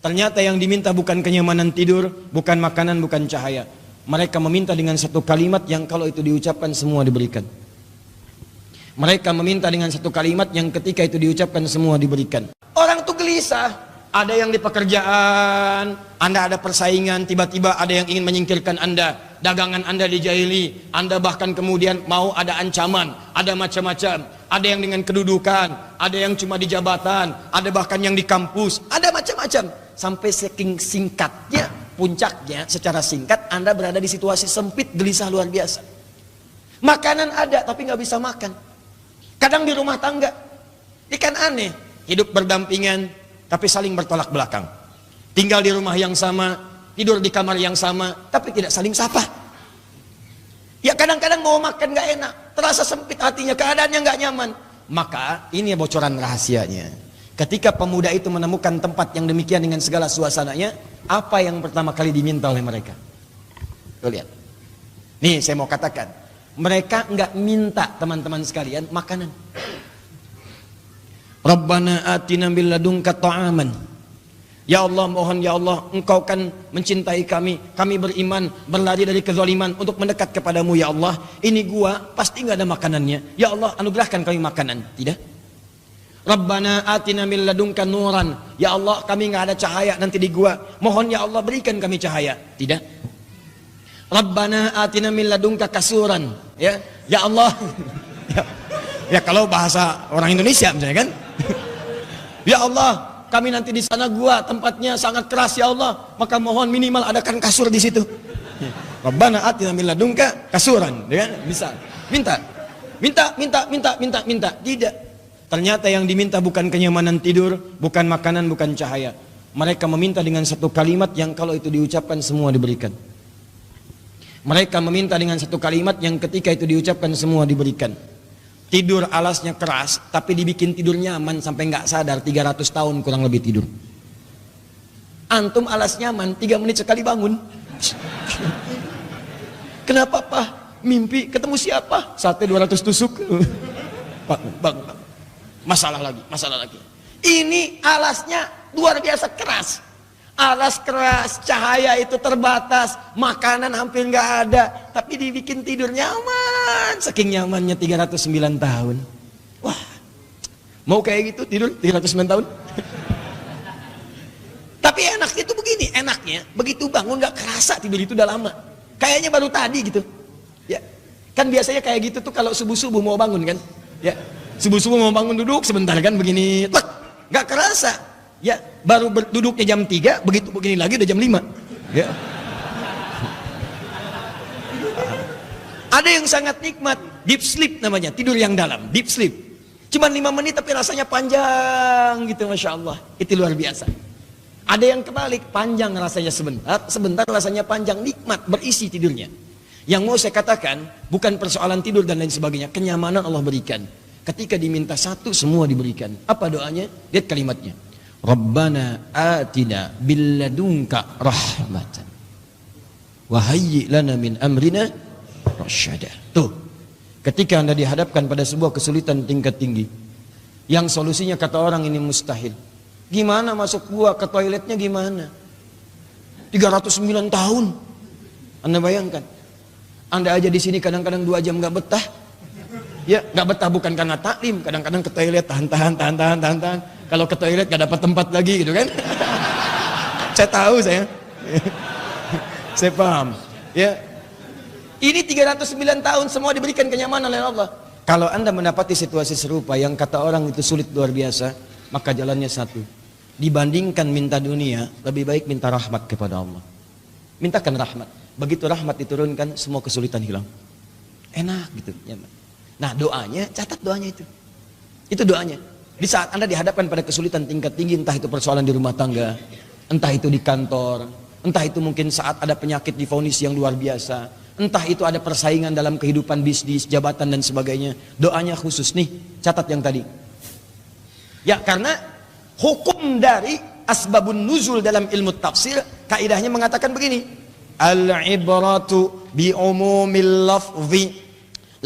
Ternyata yang diminta bukan kenyamanan tidur, bukan makanan, bukan cahaya. Mereka meminta dengan satu kalimat yang kalau itu diucapkan semua diberikan. Mereka meminta dengan satu kalimat yang ketika itu diucapkan semua diberikan. Orang tuh gelisah. Ada yang di pekerjaan, Anda ada persaingan, tiba-tiba ada yang ingin menyingkirkan Anda. Dagangan Anda dijahili, Anda bahkan kemudian mau ada ancaman, ada macam-macam. Ada yang dengan kedudukan, ada yang cuma di jabatan, ada bahkan yang di kampus, ada macam-macam. Sampai saking singkatnya, puncaknya secara singkat Anda berada di situasi sempit, gelisah luar biasa. Makanan ada tapi nggak bisa makan. Kadang di rumah tangga, ikan aneh, hidup berdampingan tapi saling bertolak belakang. Tinggal di rumah yang sama, tidur di kamar yang sama, tapi tidak saling sapa. Ya kadang-kadang mau makan nggak enak, terasa sempit hatinya, keadaannya nggak nyaman. Maka ini bocoran rahasianya. Ketika pemuda itu menemukan tempat yang demikian dengan segala suasananya, apa yang pertama kali diminta oleh mereka? Tuh lihat. Nih saya mau katakan, mereka nggak minta teman-teman sekalian makanan. Rabbana atina min ladunka ta'aman. Ya Allah, mohon ya Allah, Engkau kan mencintai kami, kami beriman, berlari dari kezaliman untuk mendekat kepadamu ya Allah. Ini gua pasti nggak ada makanannya. Ya Allah, anugerahkan kami makanan. Tidak. Rabbana atina min ladunka nuran. Ya Allah, kami nggak ada cahaya nanti di gua. Mohon ya Allah, berikan kami cahaya. Tidak. Rabbana atina min ladunka kasuran. Ya, ya Allah. Ya kalau bahasa orang Indonesia misalnya kan. Ya Allah, kami nanti di sana gua tempatnya sangat keras ya Allah, maka mohon minimal adakan kasur di situ. Rabbana atina min ladunka kasuran, ya kan? Bisa. Minta. Tidak. Ternyata yang diminta bukan kenyamanan tidur, bukan makanan, bukan cahaya. Mereka meminta dengan satu kalimat yang kalau itu diucapkan semua diberikan. Mereka meminta dengan satu kalimat yang ketika itu diucapkan semua diberikan. Tidur alasnya keras, tapi dibikin tidur nyaman sampai nggak sadar 300 tahun kurang lebih tidur. Antum alas nyaman, 3 menit sekali bangun. Kenapa Pak? Mimpi ketemu siapa? Sate 200 tusuk. Bang. Masalah lagi. Ini alasnya luar biasa keras. Alas keras, cahaya itu terbatas, makanan hampir nggak ada, tapi dibikin tidur nyaman, saking nyamannya 309 tahun. Wah, mau kayak gitu tidur 309 tahun? Tapi enak itu begini, enaknya begitu bangun nggak kerasa tidur itu udah lama, kayaknya baru tadi gitu. Ya, kan biasanya kayak gitu tuh kalau subuh-subuh mau bangun kan? Ya, subuh-subuh mau bangun duduk sebentar kan begini, nggak kerasa. Ya, baru duduknya jam 3, begitu begini lagi udah jam 5. Ya. Ada yang sangat nikmat, deep sleep namanya, tidur yang dalam, deep sleep. Cuman 5 menit tapi rasanya panjang gitu, Masya Allah. Itu luar biasa. Ada yang kebalik, panjang rasanya sebentar rasanya panjang, nikmat, berisi tidurnya. Yang mau saya katakan, bukan persoalan tidur dan lain sebagainya, kenyamanan Allah berikan. Ketika diminta satu, semua diberikan. Apa doanya? Lihat kalimatnya. Rabbana atina billadunka rahmatan wa hayyi lana min amrina rasyada. Tuh, ketika Anda dihadapkan pada sebuah kesulitan tingkat tinggi yang solusinya kata orang ini mustahil, gimana masuk gua ke toiletnya gimana? 309 tahun. Anda bayangkan, Anda aja di sini kadang-kadang 2 jam nggak betah. Ya, nggak betah bukan karena taklim, kadang-kadang ke toilet tahan. Kalau ke toilet gak dapat tempat lagi gitu kan. Saya tahu saya. Saya paham. Ya. Ini 309 tahun semua diberikan kenyamanan oleh Allah. Kalau Anda mendapati situasi serupa yang kata orang itu sulit luar biasa, maka jalannya satu. Dibandingkan minta dunia, lebih baik minta rahmat kepada Allah. Mintakan rahmat. Begitu rahmat diturunkan, semua kesulitan hilang. Enak gitu, nyaman. Nah, doanya, catat doanya itu. Itu doanya. Di saat Anda dihadapkan pada kesulitan tingkat tinggi, entah itu persoalan di rumah tangga, entah itu di kantor, entah itu mungkin saat ada penyakit divonis yang luar biasa, entah itu ada persaingan dalam kehidupan bisnis, jabatan dan sebagainya, doanya khusus nih, catat yang tadi. Ya, karena hukum dari asbabun nuzul dalam ilmu tafsir, kaidahnya mengatakan begini, al-ibratu bi umumil lafzi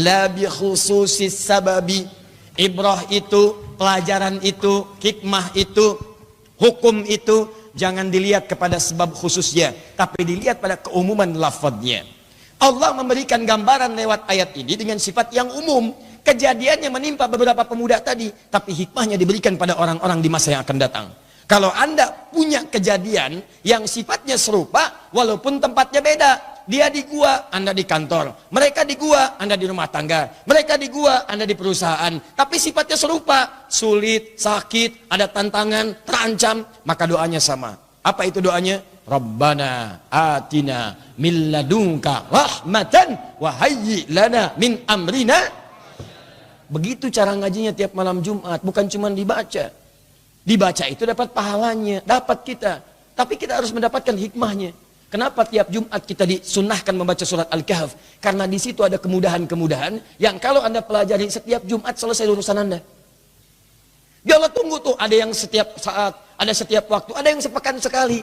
la bi khususis sababi. Ibrah itu, pelajaran itu, hikmah itu, hukum itu jangan dilihat kepada sebab khususnya, tapi dilihat pada keumuman lafadznya. Allah memberikan gambaran lewat ayat ini dengan sifat yang umum. Kejadiannya menimpa beberapa pemuda tadi, tapi hikmahnya diberikan pada orang-orang di masa yang akan datang. Kalau Anda punya kejadian yang sifatnya serupa, walaupun tempatnya beda. Dia di gua, Anda di kantor. Mereka di gua, Anda di rumah tangga. Mereka di gua, Anda di perusahaan. Tapi sifatnya serupa. Sulit, sakit, ada tantangan, terancam. Maka doanya sama. Apa itu doanya? Rabbana atina min ladunka rahmatan wa hayyi lana min amrina. Begitu cara ngajinya tiap malam Jumat. Bukan cuma dibaca. Dibaca itu dapat pahalanya, dapat kita. Tapi kita harus mendapatkan hikmahnya. Kenapa tiap Jumat kita disunnahkan membaca surat Al-Kahf? Karena di situ ada kemudahan-kemudahan yang kalau Anda pelajari setiap Jumat selesai urusan Anda. Ya Allah tunggu tuh, ada yang setiap saat, ada setiap waktu, ada yang sepekan sekali.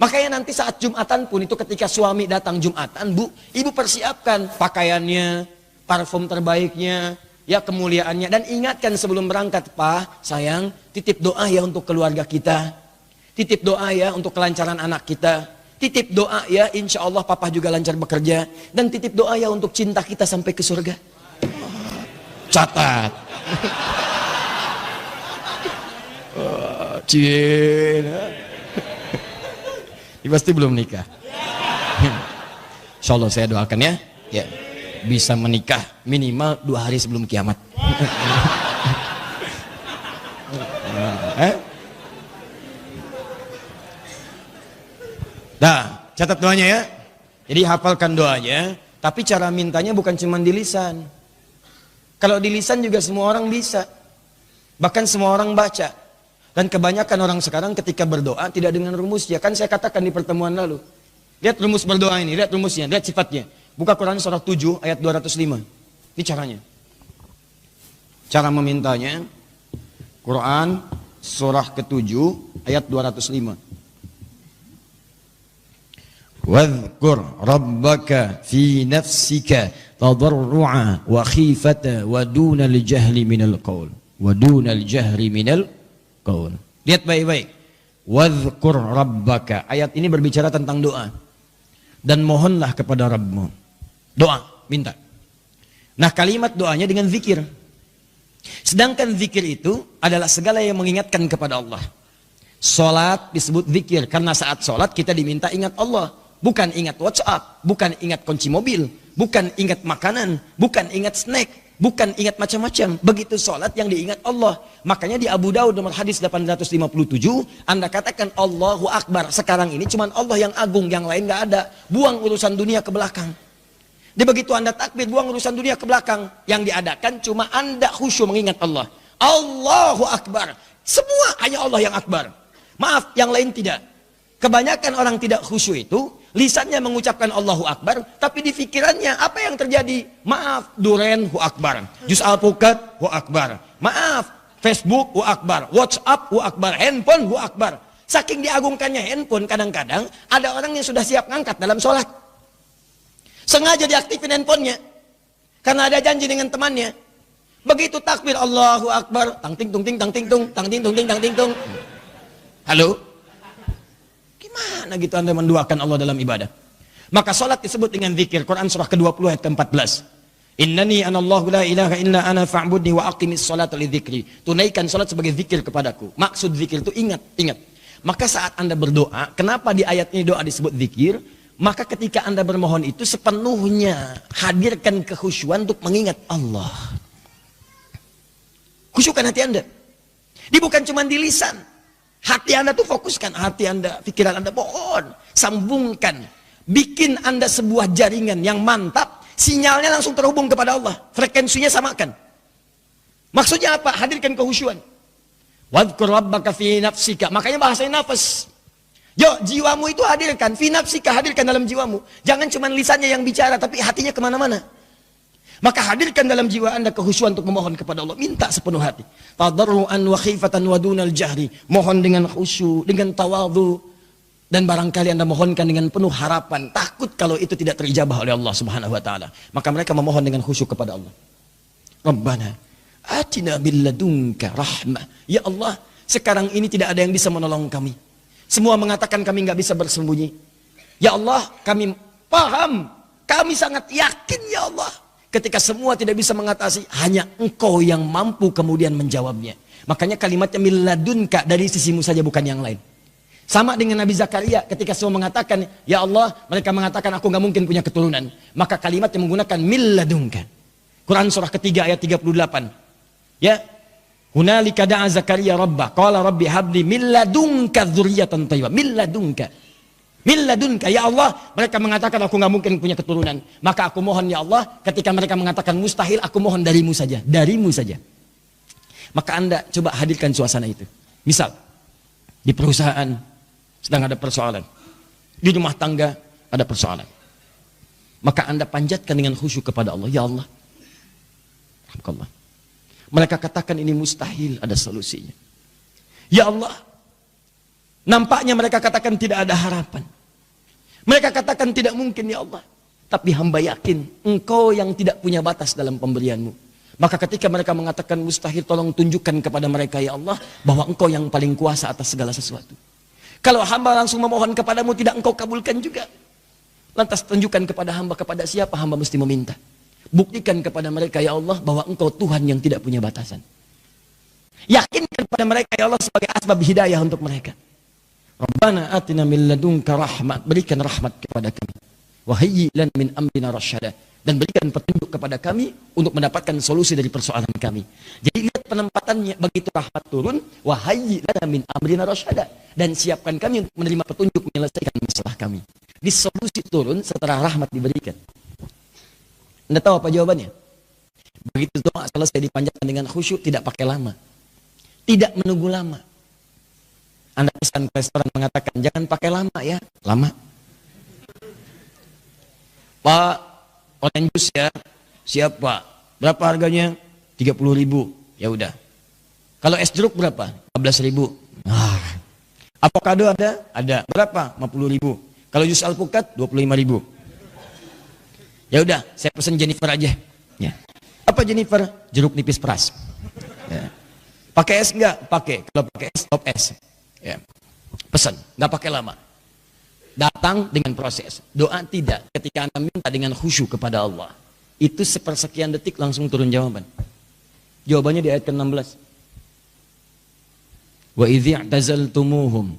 Makanya nanti saat Jumatan pun itu ketika suami datang Jumatan, Bu, Ibu persiapkan pakaiannya, parfum terbaiknya, ya kemuliaannya, dan ingatkan sebelum berangkat, Pak, sayang, titip doa ya untuk keluarga kita, titip doa ya untuk kelancaran anak kita, titip doa ya insya Allah Papa juga lancar bekerja, dan titip doa ya untuk cinta kita sampai ke surga. Catat. Cina. Ini pasti belum nikah. Insya Allah saya doakan ya, ya bisa menikah minimal 2 hari sebelum kiamat. Nah, catat doanya ya. Jadi hafalkan doanya, tapi cara mintanya bukan cuma di lisan. Kalau di lisan juga semua orang bisa. Bahkan semua orang baca. Dan kebanyakan orang sekarang ketika berdoa tidak dengan rumusnya. Kan saya katakan di pertemuan lalu. Lihat rumus berdoa ini, lihat rumusnya, lihat sifatnya. Buka Quran surah 7 ayat 205. Ini caranya. Cara memintanya. Quran surah ke-7 ayat 205. Wadhkur rabbaka fi nafsika tadarru'a wa khifata wa dunal jahli minal qaul. Wa dunal jahri minal qaul. Lihat baik-baik. Wadhkur rabbaka. Ayat ini berbicara tentang doa. Dan mohonlah kepada Rabbmu. Doa, minta. Nah, kalimat doanya dengan zikir. Sedangkan zikir itu adalah segala yang mengingatkan kepada Allah. Salat disebut zikir karena saat salat kita diminta ingat Allah. Bukan ingat WhatsApp, bukan ingat kunci mobil, bukan ingat makanan, bukan ingat snack, bukan ingat macam-macam. Begitu sholat yang diingat Allah. Makanya di Abu Daud nomor hadis 857, Anda katakan Allahu Akbar. Sekarang ini cuma Allah yang agung, yang lain nggak ada. Buang urusan dunia ke belakang. Di begitu Anda takbir, buang urusan dunia ke belakang. Yang diadakan cuma Anda khusyuk mengingat Allah. Allahu Akbar. Semua hanya Allah yang Akbar. Maaf, yang lain tidak. Kebanyakan orang tidak khusyuk itu lisannya mengucapkan Allahu Akbar, tapi di pikirannya apa yang terjadi? Maaf, duren hu akbar, juz alpukat hu akbar, maaf, Facebook hu akbar, WhatsApp hu akbar, handphone hu akbar. Saking diagungkannya handphone, kadang-kadang ada orang yang sudah siap ngangkat dalam sholat, sengaja diaktifin handphonenya karena ada janji dengan temannya. Begitu takbir Allahu Akbar, tang ting tung ting tang ting tung tang ting tung ting tang ting tung. Halo? Gimana gitu Anda menduakan Allah dalam ibadah? Maka salat disebut dengan zikir. Quran surah ke-20 ayat ke-14. Innani anallahu la ilaha illa ana fa'budni wa aqimis salata lidzikri. Tunaikan salat sebagai zikir kepadaku. Maksud zikir itu ingat, ingat. Maka saat Anda berdoa, kenapa di ayat ini doa disebut zikir? Maka ketika Anda bermohon itu sepenuhnya hadirkan kekhusyuan untuk mengingat Allah. Khusyukkan hati Anda. Dia bukan cuma di lisan. Hati Anda tuh fokuskan, hati Anda, pikiran Anda, mohon, sambungkan. Bikin Anda sebuah jaringan yang mantap, sinyalnya langsung terhubung kepada Allah. Frekuensinya samakan. Maksudnya apa? Hadirkan kehusyuan. Wadhkur rabbaka fi nafsika. Makanya bahasanya nafas. Yo, jiwamu itu hadirkan, fi nafsika, hadirkan dalam jiwamu. Jangan cuma lisannya yang bicara, tapi hatinya kemana-mana. Maka hadirkan dalam jiwa Anda kehusyuan untuk memohon kepada Allah. Minta sepenuh hati. Tadarru'an wa khifatan wa dunal jahri. Mohon dengan khusyuk, dengan tawadhu. Dan barangkali Anda mohonkan dengan penuh harapan. Takut kalau itu tidak terijabah oleh Allah subhanahu wa ta'ala. Maka mereka memohon dengan khusyuk kepada Allah. Rabbana atina billadunka rahmah. Ya Allah, sekarang ini tidak ada yang bisa menolong kami. Semua mengatakan kami nggak bisa bersembunyi. Ya Allah, kami paham, kami sangat yakin ya Allah. Ketika semua tidak bisa mengatasi, hanya Engkau yang mampu kemudian menjawabnya. Makanya kalimatnya milladunka, dari sisimu saja, bukan yang lain. Sama dengan Nabi Zakaria, ketika semua mengatakan, ya Allah, mereka mengatakan aku nggak mungkin punya keturunan. Maka kalimat yang menggunakan milladunka. Quran surah ketiga ayat 38. Ya, hunalika da'a Zakaria rabbah, qala rabbi habli milladunka dzurriyyatan thayyibah. Milladunka. Milladunka, ya Allah, mereka mengatakan aku nggak mungkin punya keturunan. Maka aku mohon ya Allah, ketika mereka mengatakan mustahil, aku mohon darimu saja, darimu saja. Maka Anda coba hadirkan suasana itu. Misal, di perusahaan sedang ada persoalan, di rumah tangga ada persoalan. Maka Anda panjatkan dengan khusyuk kepada Allah, ya Allah, alhamdulillah. Mereka katakan ini mustahil, ada solusinya. Ya Allah, nampaknya mereka katakan tidak ada harapan. Mereka katakan tidak mungkin ya Allah. Tapi hamba yakin Engkau yang tidak punya batas dalam pemberianmu. Maka ketika mereka mengatakan mustahil, tolong tunjukkan kepada mereka ya Allah, bahwa Engkau yang paling kuasa atas segala sesuatu. Kalau hamba langsung memohon kepadamu, tidak Engkau kabulkan juga. Lantas tunjukkan kepada hamba, kepada siapa hamba mesti meminta. Buktikan kepada mereka ya Allah, bahwa Engkau Tuhan yang tidak punya batasan. Yakinkan kepada mereka ya Allah sebagai asbab hidayah untuk mereka. Rabbana atina min ladunka rahmat, berikan rahmat kepada kami. Wa hayyi lana min amrina rasyada, dan berikan petunjuk kepada kami untuk mendapatkan solusi dari persoalan kami. Jadi lihat penempatannya, begitu rahmat turun, wa hayyi lana min amrina rasyada, dan siapkan kami untuk menerima petunjuk menyelesaikan masalah kami. Di solusi turun setelah rahmat diberikan. Anda tahu apa jawabannya? Begitu doa selesai dipanjatkan dengan khusyuk, tidak pakai lama. Tidak menunggu lama. Anda pesan ke restoran mengatakan, jangan pakai lama ya. Lama. Pak, orange juice ya. Siap Pak. Berapa harganya? 30.000. Ya udah. Kalau es jeruk berapa? 15.000. Avocado ada? Ada. Berapa? 50.000. Kalau jus alpukat 25.000. Ya udah, saya pesan Jennifer aja. Ya. Apa Jennifer? Jeruk nipis peras. Ya. Pakai es enggak? Pakai. Kalau pakai es, top es. Ya. Pesan, nggak pakai lama. Datang dengan proses. Doa tidak. Ketika Anda minta dengan khusyuk kepada Allah, itu sepersekian detik langsung turun jawaban. Jawabannya di ayat ke-16. Wa idh i'tazaltumuhum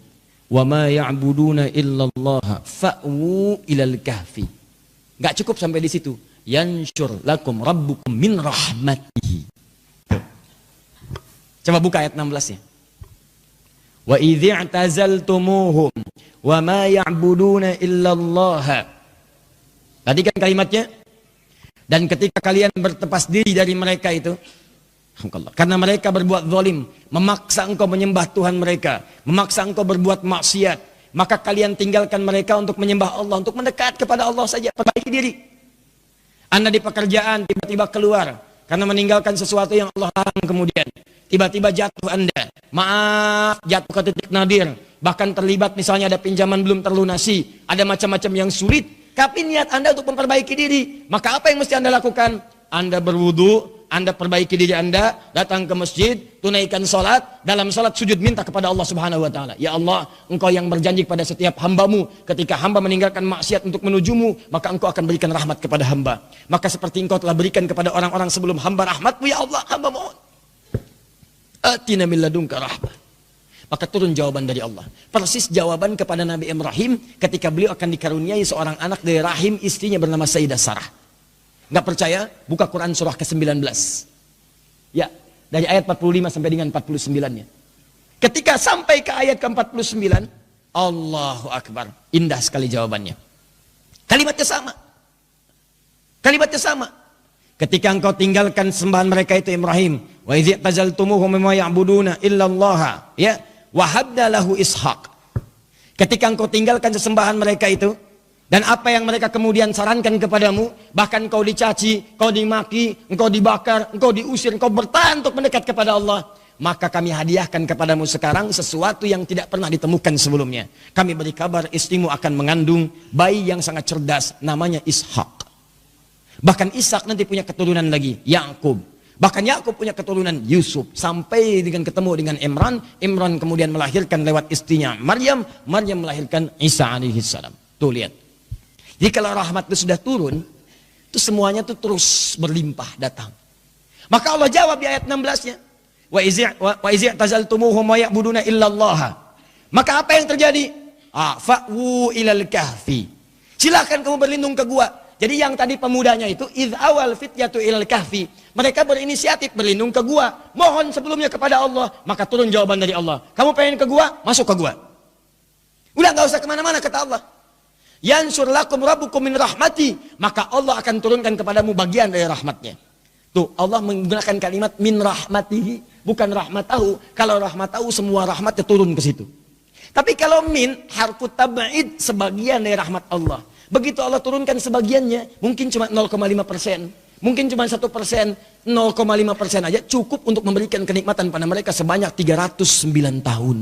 wa ma ya'buduna illallah fa'wu ilal kahfi. Nggak cukup sampai di situ. Yansyur lakum rabbukum min rahmatihi. Coba buka ayat 16-nya. Wa idh i'tazaltumuhum wa ma ya'buduna illallah. Tadi kan kalimatnya, dan ketika kalian bertepas diri dari mereka itu, karena mereka berbuat zalim, memaksa engkau menyembah Tuhan mereka, memaksa engkau berbuat maksiat, maka kalian tinggalkan mereka untuk menyembah Allah, untuk mendekat kepada Allah saja, perbaiki diri. Anda di pekerjaan tiba-tiba keluar karena meninggalkan sesuatu yang Allah larang, kemudian tiba-tiba jatuh Anda, maaf, jatuh ke titik nadir, bahkan terlibat misalnya ada pinjaman belum terlunasi, ada macam-macam yang sulit, tapi niat Anda untuk memperbaiki diri, maka apa yang mesti Anda lakukan? Anda berwudu, Anda perbaiki diri Anda, datang ke masjid, tunaikan sholat, dalam sholat sujud minta kepada Allah Subhanahu Wa Taala, ya Allah, Engkau yang berjanji kepada setiap hambamu, ketika hamba meninggalkan maksiat untuk menujumu, maka Engkau akan berikan rahmat kepada hamba. Maka seperti Engkau telah berikan kepada orang-orang sebelum hamba rahmatmu, ya Allah, hamba mohon. Atina min ladunka rahmah. Maka turun jawaban dari Allah. Persis jawaban kepada Nabi Ibrahim ketika beliau akan dikaruniai seorang anak dari rahim istrinya bernama Sayyidah Sarah. Nggak percaya? Buka Quran surah ke-19. Ya, dari ayat 45 sampai dengan 49-nya. Ketika sampai ke ayat ke-49, Allahu Akbar. Indah sekali jawabannya. Kalimatnya sama. Kalimatnya sama. Ketika engkau tinggalkan sembahan mereka itu Ibrahim, wa idh i'tazaltumuhum mimma ya'buduna illallah, ya, wa habna lahu Ishaq. Ketika engkau tinggalkan sesembahan mereka itu, dan apa yang mereka kemudian sarankan kepadamu, bahkan kau dicaci, kau dimaki, engkau dibakar, engkau diusir, engkau bertahan untuk mendekat kepada Allah, maka kami hadiahkan kepadamu sekarang sesuatu yang tidak pernah ditemukan sebelumnya. Kami beri kabar istrimu akan mengandung bayi yang sangat cerdas, namanya Ishaq. Bahkan Ishak nanti punya keturunan lagi, Yakub. Bahkan Yakub punya keturunan Yusuf sampai dengan ketemu dengan Imran. Imran kemudian melahirkan lewat istrinya Maryam. Maryam melahirkan Isa alaihi salam. Tuh lihat. Jadi kalau rahmat itu sudah turun, itu semuanya tuh terus berlimpah datang. Maka Allah jawab di ayat 16-nya. Wa izi' tazaltumuhum wa ya'buduna illallah. Maka apa yang terjadi? Fa'wu ilal kahfi. Silakan kamu berlindung ke gua. Jadi yang tadi pemudanya itu idh awal fityatu ilal kahfi. Mereka berinisiatif berlindung ke gua. Mohon sebelumnya kepada Allah. Maka turun jawaban dari Allah. Kamu pengen ke gua? Masuk ke gua. Udah gak usah kemana-mana kata Allah. Yansur lakum rabbukum min rahmati. Maka Allah akan turunkan kepadamu bagian dari rahmatnya. Tuh Allah menggunakan kalimat min rahmatihi. Bukan rahmatahu. Kalau rahmatahu semua rahmatnya turun ke situ. Tapi kalau min harfu tab'id sebagian dari rahmat Allah. Begitu Allah turunkan sebagiannya, mungkin cuma 0,5%, mungkin cuma 1%, 0,5% aja cukup untuk memberikan kenikmatan pada mereka sebanyak 309 tahun.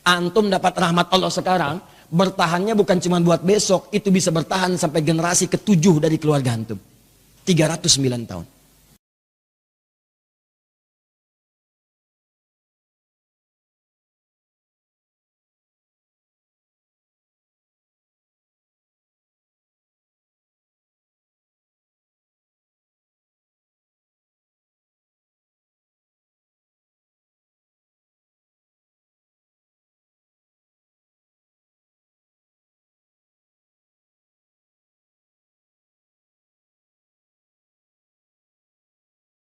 Antum dapat rahmat Allah sekarang, bertahannya bukan cuma buat besok, itu bisa bertahan sampai generasi ke-7 dari keluarga antum. 309 tahun.